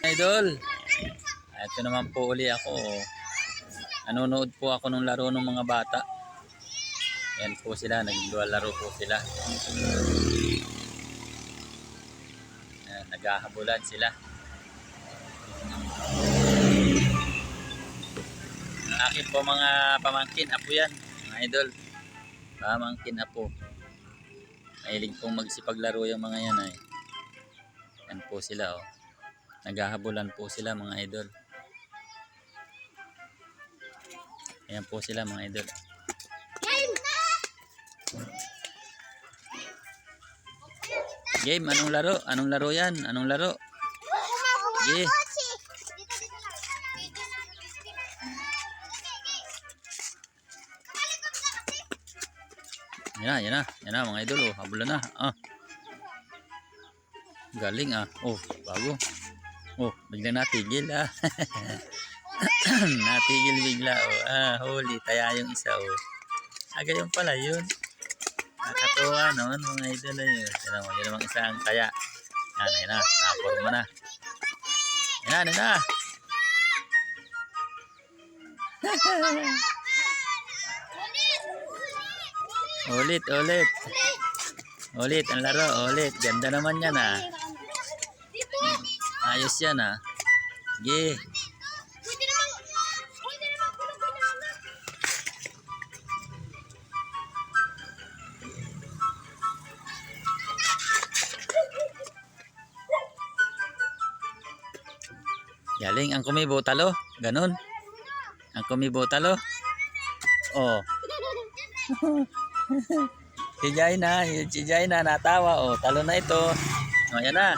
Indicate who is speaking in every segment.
Speaker 1: Idol, ito naman po uli ako. Nanonood po ako ng laro ng mga bata. Yan po sila, naglalaro po sila. Yan, naghahabulan sila. Ang akin po mga pamangkin, apo yan, mga idol. Pamangkin apo. Mahilig pong magsipaglaro yung mga yan ay. Yan po sila oh. Naghahabulan po sila mga idol. Ayan po sila mga idol. Game, anong laro? Anong laro yan? Anong laro? Yeah. Yan na mga idol oh. Habulan na. Galing ah. Oh, bago. Oh, biglang natigil ah. Natigil bigla oh. Huli taya yung isa oh. Gayon pala yun. Nakatuwa naman mga idol yun. Yan namang isang taya. Yan na. Naporma na. Yan na. Ulit ang laro, ulit. Ganda naman yan ah. Ayos yan ah. Yeah. Galing ang kumibo talo, ganun. Ang kumibo talo. Oh. Si Jaina natawa oh, talo na ito. Oh, yan na.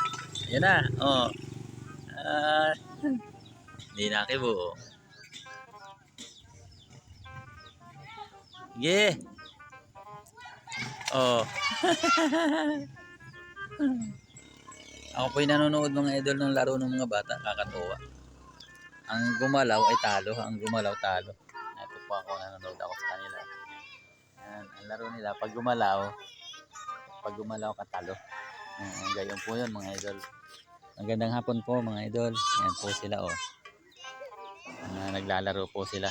Speaker 1: Yan na. Oh. Hindi nakibo. Sige. Oh. Ako po'y nanonood mga idol ng laro ng mga bata, kakatuwa. Ang gumalaw ay talo, ang gumalaw talo. Ito po ako, nanonood ako sa kanila. Yan, ang laro nila pag gumalaw ka talo. Gayon po 'yun mga idol. Magandang hapon po mga idol. Yan po sila oh. Naglalaro po sila.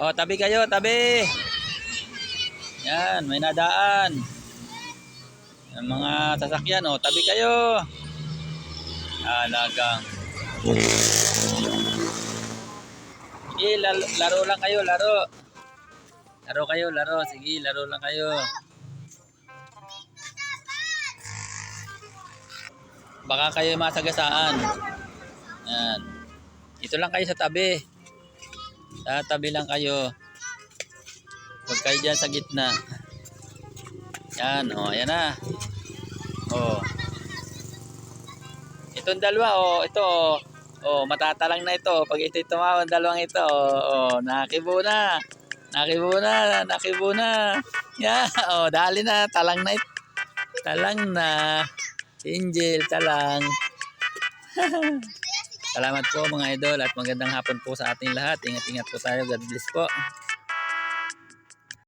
Speaker 1: Oh, tabi kayo, tabi. Yan, may nadaan. Ang mga sasakyan oh, tabi kayo. Alagang. Sige, laro lang kayo, laro. Laro kayo, laro. Sige, laro lang kayo. Baka kayo masagasaan. Yan. Ito lang kayo sa tabi. Sa tabi lang kayo. Huwag kayo dyan sa gitna. Yan, oh, ayan na. Oh. Itong dalawa, oh, ito, oh. Oh, matatalang na ito. Pag ito tumawag, dalawang ito, oh, nakibo na. Nakibo na. Yeah, oh, dali na, talang na ito. Talang na. Angel, talang. Salamat po mga idol at magandang hapon po sa ating lahat. Ingat-ingat po tayo. God bless po.